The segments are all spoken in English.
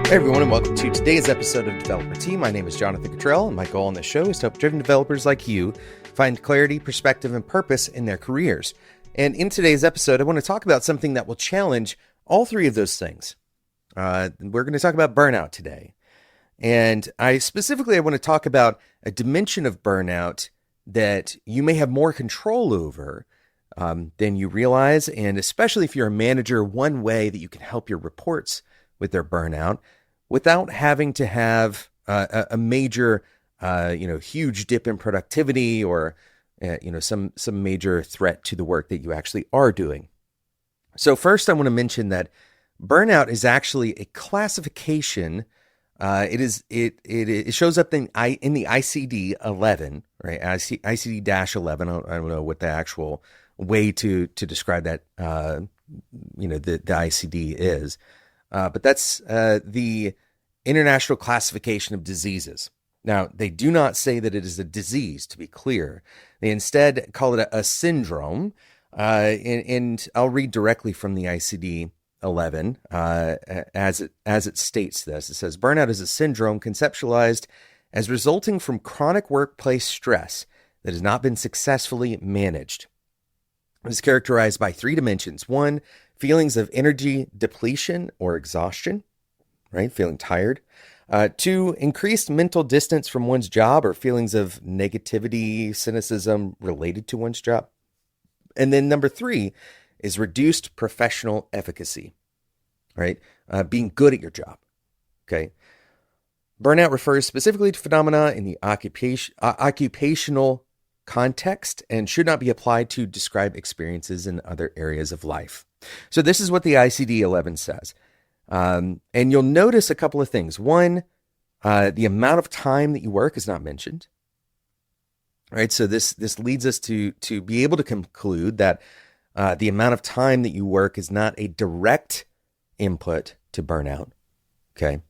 Hey everyone, and welcome to today's episode of Developer Team. My name is Jonathan Cottrell, and my goal on this show is to help driven developers like you find clarity, perspective, and purpose in their careers. And in today's episode, I want to talk about something that will challenge all three of those things. We're going to talk about burnout today. And I want to talk about a dimension of burnout that you may have more control over than you realize. And especially if you're a manager, one way that you can help your reports with their burnout without having to have a major, huge dip in productivity or, some major threat to the work that you actually are doing. So first, I want to mention that burnout is actually a classification. It shows up in the ICD-11, right? ICD-11. I don't know what the actual way to describe that, the ICD is. But that's the International Classification of Diseases. Now, they do not say that it is a disease, to be clear. They instead call it a syndrome. And I'll read directly from the ICD-11 as it states this. It says, burnout is a syndrome conceptualized as resulting from chronic workplace stress that has not been successfully managed. It is characterized by three dimensions. One, feelings of energy depletion or exhaustion, right? Feeling tired. Two, increased mental distance from one's job or feelings of negativity, cynicism related to one's job. And then number three is reduced professional efficacy, right? Being good at your job, okay? Burnout refers specifically to phenomena in the occupational context and should not be applied to describe experiences in other areas of life. So this is what the ICD-11 says. And you'll notice a couple of things. One, the amount of time that you work is not mentioned. Right? So this leads us to be able to conclude that the amount of time that you work is not a direct input to burnout. Okay?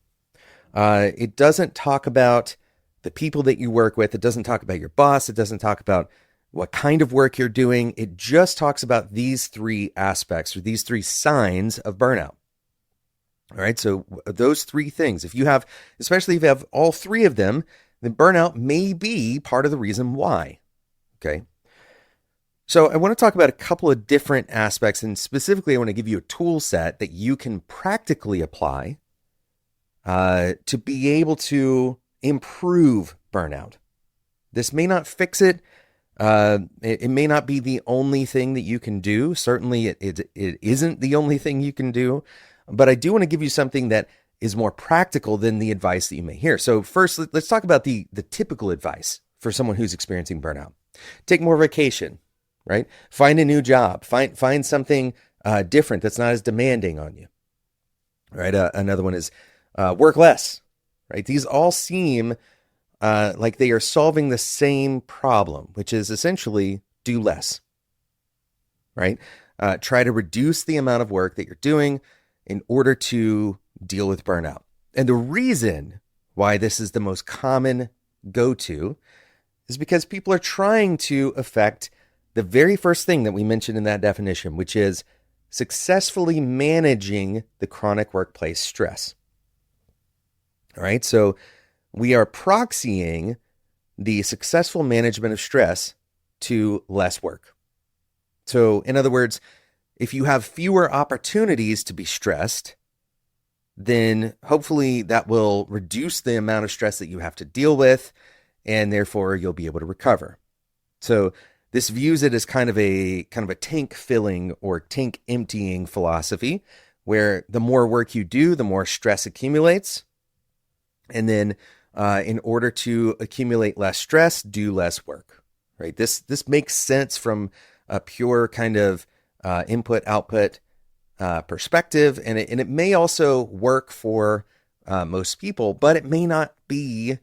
It doesn't talk about the people that you work with. It doesn't talk about your boss. It doesn't talk about what kind of work you're doing. It just talks about these three aspects or these three signs of burnout. All right. So those three things, especially if you have all three of them, then burnout may be part of the reason why. Okay. So I want to talk about a couple of different aspects, and specifically I want to give you a tool set that you can practically apply to be able to improve burnout. This may not fix it. It may not be the only thing that you can do. Certainly it isn't the only thing you can do, but I do want to give you something that is more practical than the advice that you may hear. So first, let's talk about the typical advice for someone who's experiencing burnout. Take more vacation, right? Find a new job. Find something different that's not as demanding on you, right? Another one is work less, right? These all seem like they are solving the same problem, which is essentially do less, right? Try to reduce the amount of work that you're doing in order to deal with burnout. And the reason why this is the most common go-to is because people are trying to affect the very first thing that we mentioned in that definition, which is successfully managing the chronic workplace stress. All right, so we are proxying the successful management of stress to less work. So in other words, if you have fewer opportunities to be stressed, then hopefully that will reduce the amount of stress that you have to deal with, and therefore you'll be able to recover. So this views it as kind of a tank filling or tank emptying philosophy, where the more work you do, the more stress accumulates. And then in order to accumulate less stress, do less work, right? This makes sense from a pure kind of input-output perspective, and it may also work for most people, but it may not be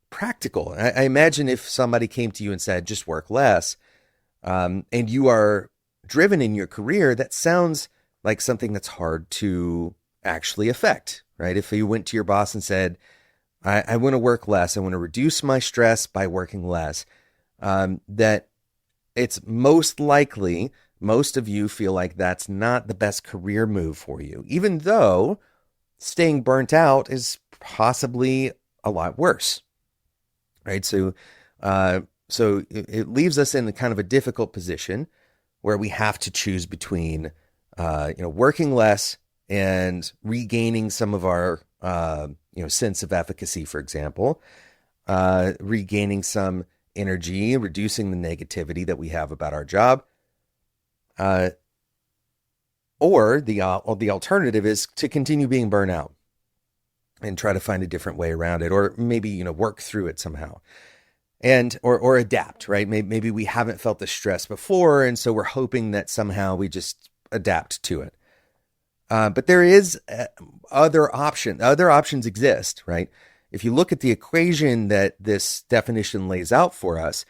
practical. I imagine if somebody came to you and said, just work less, and you are driven in your career, that sounds like something that's hard to actually affect, right? If you went to your boss and said, I want to work less, I want to reduce my stress by working less, that it's most likely most of you feel like that's not the best career move for you, even though staying burnt out is possibly a lot worse, right? So it leaves us in kind of a difficult position where we have to choose between, working less and regaining some of our, sense of efficacy, for example, regaining some energy, reducing the negativity that we have about our job, or the alternative is to continue being burnt out and try to find a different way around it, or maybe work through it somehow, and or adapt. Right? Maybe we haven't felt the stress before, and so we're hoping that somehow we just adapt to it. But there is other option. Other options exist, right? If you look at the equation that this definition lays out for us,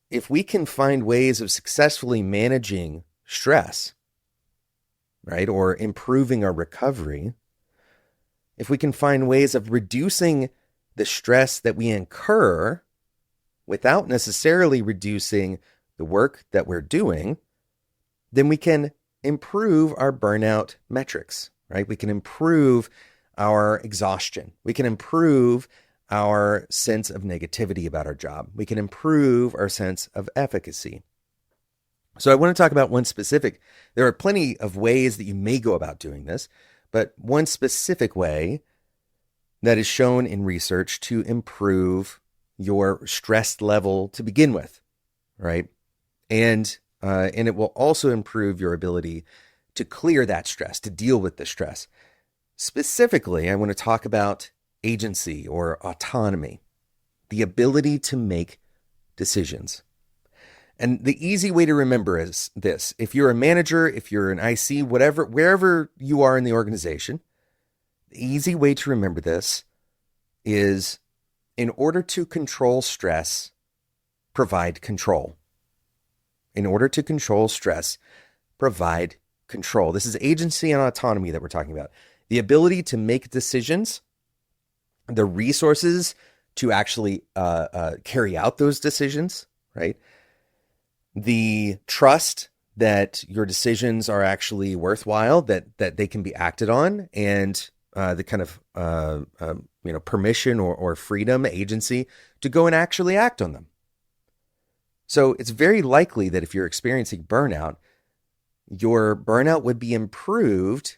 if we can find ways of successfully managing stress, right, or improving our recovery, if we can find ways of reducing the stress that we incur without necessarily reducing the work that we're doing, then we can improve our burnout metrics, right? We can improve our exhaustion. We can improve our sense of negativity about our job. We can improve our sense of efficacy. So I want to talk about one specific. There are plenty of ways that you may go about doing this, but one specific way that is shown in research to improve your stress level to begin with, right? And it will also improve your ability to clear that stress, to deal with the stress. Specifically, I want to talk about agency or autonomy, the ability to make decisions. And the easy way to remember is this: if you're a manager, if you're an IC, whatever, wherever you are in the organization, the easy way to remember this is, in order to control stress, provide control. In order to control stress, provide control. This is agency and autonomy that we're talking about. The ability to make decisions, the resources to actually carry out those decisions, right? The trust that your decisions are actually worthwhile, that they can be acted on, and the kind of permission or freedom, agency to go and actually act on them. So it's very likely that if you're experiencing burnout, your burnout would be improved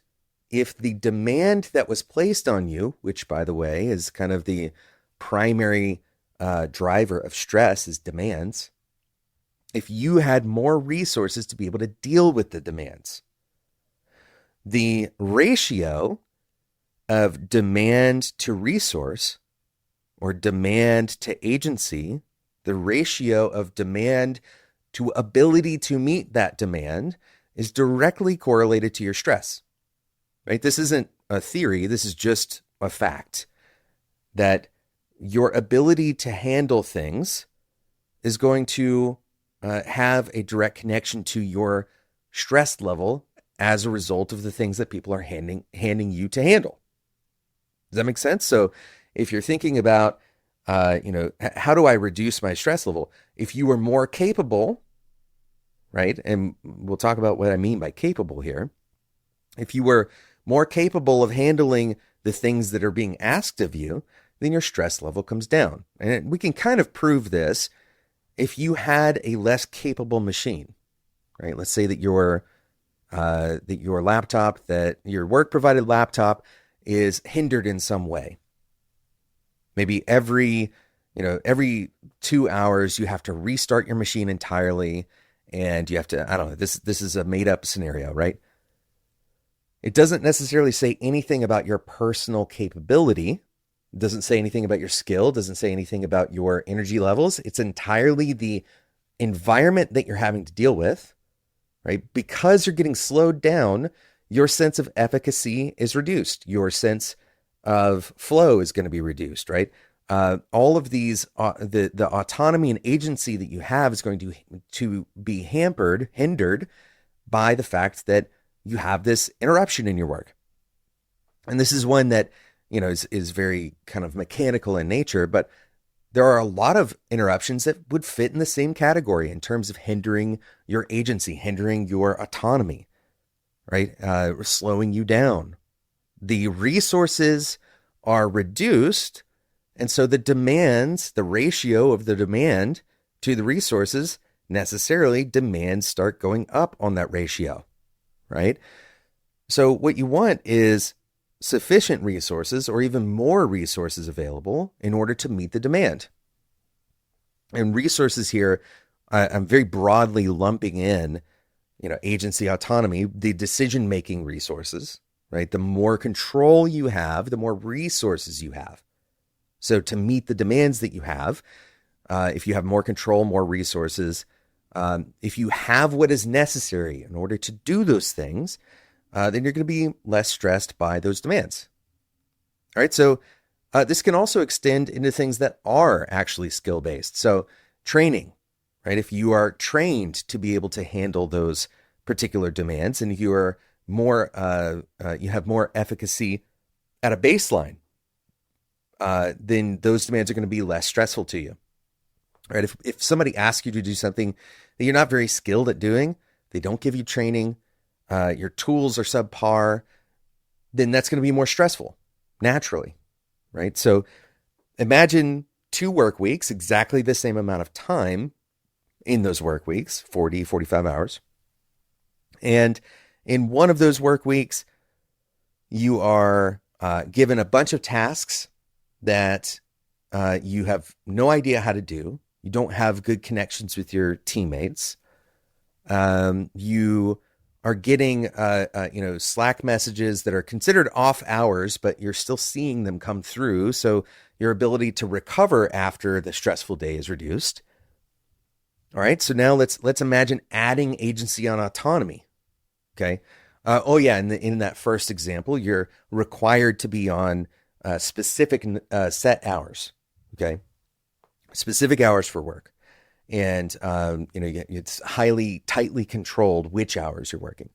if the demand that was placed on you, which, by the way, is kind of the primary driver of stress, is demands, if you had more resources to be able to deal with the demands. The ratio of demand to resource, or demand to agency, the ratio of demand to ability to meet that demand, is directly correlated to your stress, right? This isn't a theory. This is just a fact that your ability to handle things is going to have a direct connection to your stress level as a result of the things that people are handing you to handle. Does that make sense? So if you're thinking about, how do I reduce my stress level? If you were more capable, right? And we'll talk about what I mean by capable here. If you were more capable of handling the things that are being asked of you, then your stress level comes down. And we can kind of prove this if you had a less capable machine, right? Let's say that your laptop, that your work provided laptop, is hindered in some way. Maybe every 2 hours you have to restart your machine entirely, and you have to, I don't know, this is a made up scenario, right? It doesn't necessarily say anything about your personal capability. It doesn't say anything about your skill. It doesn't say anything about your energy levels. It's entirely the environment that you're having to deal with, right? Because you're getting slowed down, your sense of efficacy is reduced. Your sense of flow is going to be reduced, right? All of these, the autonomy and agency that you have is going to be hindered by the fact that you have this interruption in your work. And this is one that, is very kind of mechanical in nature, but there are a lot of interruptions that would fit in the same category in terms of hindering your agency, hindering your autonomy, right? Slowing you down. The resources are reduced, and so the demands, the ratio of the demand to the resources, necessarily demands start going up on that ratio, right? So what you want is sufficient resources or even more resources available in order to meet the demand. And resources here, I'm very broadly lumping in, agency, autonomy, the decision-making resources, right? The more control you have, the more resources you have. So to meet the demands that you have, if you have more control, more resources, if you have what is necessary in order to do those things, then you're going to be less stressed by those demands. All right. So this can also extend into things that are actually skill-based. So training, right? If you are trained to be able to handle those particular demands, and you are more, you have more efficacy at a baseline, then those demands are going to be less stressful to you. All right. If somebody asks you to do something that you're not very skilled at doing, they don't give you training, your tools are subpar, then that's going to be more stressful naturally, right? So imagine 2 work weeks, exactly the same amount of time in those work weeks, 40, 45 hours. And in one of those work weeks, you are given a bunch of tasks that you have no idea how to do. You don't have good connections with your teammates. You are getting, Slack messages that are considered off hours, but you're still seeing them come through. So your ability to recover after the stressful day is reduced. All right. So now let's imagine adding agency on autonomy. Okay. In that first example, you're required to be on specific set hours. Okay. Specific hours for work. And, it's tightly controlled which hours you're working.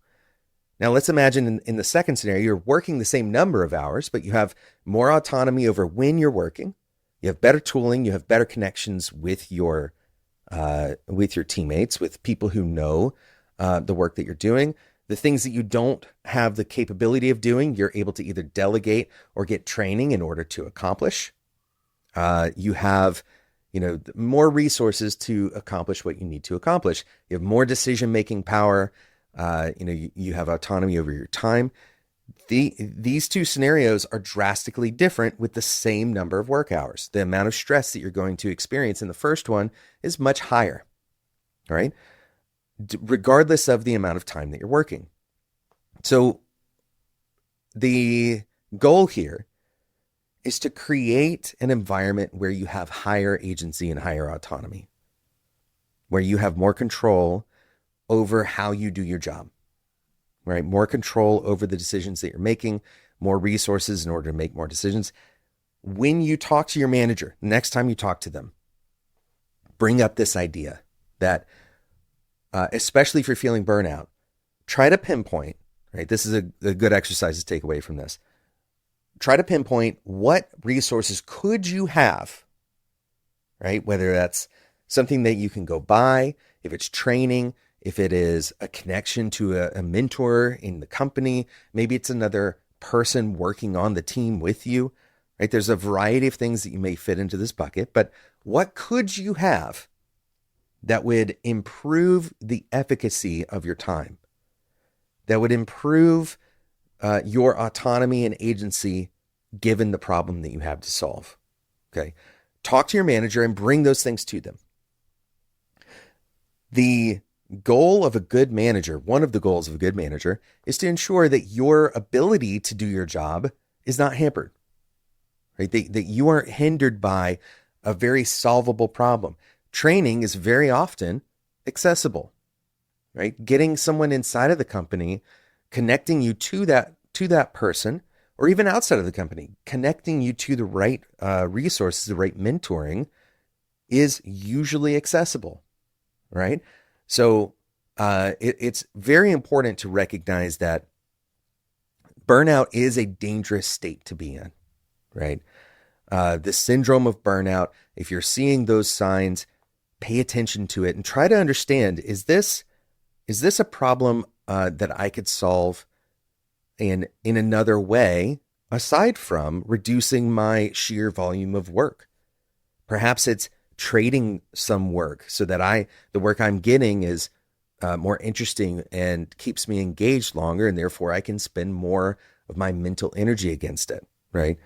Now, let's imagine in the second scenario, you're working the same number of hours, but you have more autonomy over when you're working. You have better tooling. You have better connections with your teammates, with people who know the work that you're doing. The things that you don't have the capability of doing, you're able to either delegate or get training in order to accomplish. You have more resources to accomplish what you need to accomplish. You have more decision-making power. You have autonomy over your time. These 2 scenarios are drastically different with the same number of work hours. The amount of stress that you're going to experience in the first one is much higher, all right? Regardless of the amount of time that you're working. So the goal here is to create an environment where you have higher agency and higher autonomy, where you have more control over how you do your job, right? More control over the decisions that you're making, more resources in order to make more decisions. When you talk to your manager, next time you talk to them, bring up this idea that, especially if you're feeling burnout, try to pinpoint, right? This is a good exercise to take away from this. Try to pinpoint what resources could you have, right? Whether that's something that you can go buy, if it's training, if it is a connection to a mentor in the company, maybe it's another person working on the team with you, right? There's a variety of things that you may fit into this bucket, but what could you have that would improve the efficacy of your time, that would improve your autonomy and agency given the problem that you have to solve? Okay. Talk to your manager and bring those things to them. The goal of a good manager, one of the goals of a good manager, is to ensure that your ability to do your job is not hampered, right? That you aren't hindered by a very solvable problem. Training is very often accessible, right? Getting someone inside of the company, connecting you to that person, or even outside of the company, connecting you to the right resources, the right mentoring, is usually accessible, right? So it's very important to recognize that burnout is a dangerous state to be in, right? The syndrome of burnout, if you're seeing those signs, pay attention to it and try to understand, is this a problem that I could solve in another way aside from reducing my sheer volume of work. Perhaps it's trading some work so that the work I'm getting is more interesting and keeps me engaged longer, and therefore I can spend more of my mental energy against it, right?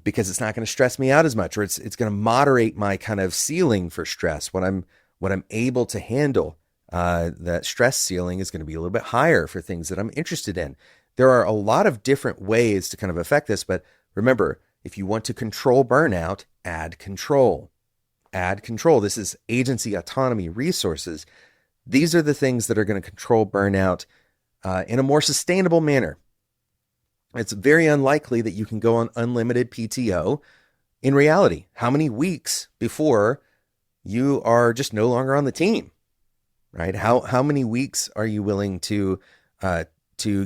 Because it's not going to stress me out as much, or it's going to moderate my kind of ceiling for stress. What I'm able to handle, that stress ceiling is going to be a little bit higher for things that I'm interested in. There are a lot of different ways to kind of affect this, but remember, if you want to control burnout, add control. Add control. This is agency, autonomy, resources. These are the things that are going to control burnout in a more sustainable manner. It's very unlikely that you can go on unlimited PTO in reality. How many weeks before you are just no longer on the team, right? How many weeks are you willing to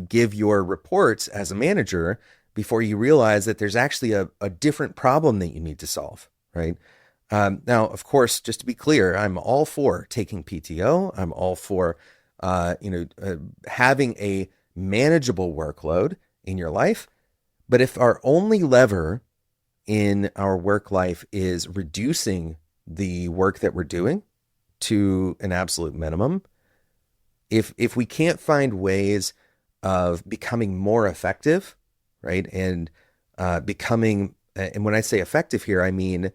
give your reports as a manager before you realize that there's actually a different problem that you need to solve, right? Now, of course, just to be clear, I'm all for taking PTO. I'm all for, having a manageable workload in your life. But if our only lever in our work life is reducing the work that we're doing to an absolute minimum, if we can't find ways of becoming more effective, right? And becoming, and when I say effective here, I mean,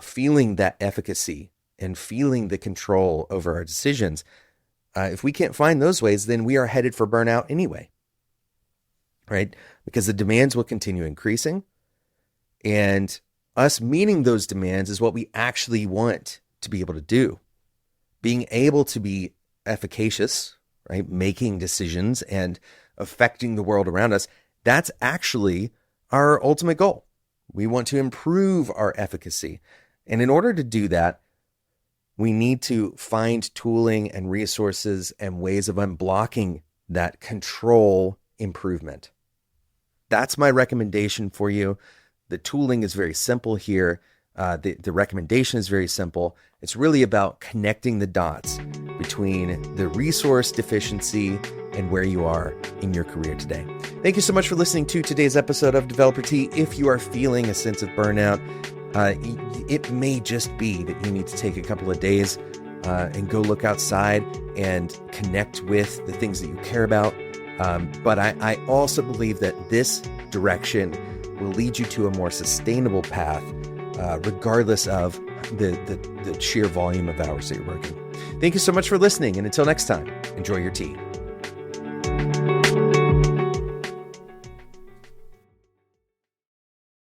feeling that efficacy and feeling the control over our decisions. If we can't find those ways, then we are headed for burnout anyway, right? Because the demands will continue increasing, and us meeting those demands is what we actually want to be able to do. Being able to be efficacious, right? Making decisions and affecting the world around us. That's actually our ultimate goal. We want to improve our efficacy. And in order to do that, we need to find tooling and resources and ways of unblocking that control improvement. That's my recommendation for you. The tooling is very simple here. The recommendation is very simple. It's really about connecting the dots between the resource deficiency and where you are in your career today. Thank you so much for listening to today's episode of Developer Tea. If you are feeling a sense of burnout, it may just be that you need to take a couple of days and go look outside and connect with the things that you care about. But I also believe that this direction will lead you to a more sustainable path, regardless of the sheer volume of hours that you're working. Thank you so much for listening. And until next time, enjoy your tea.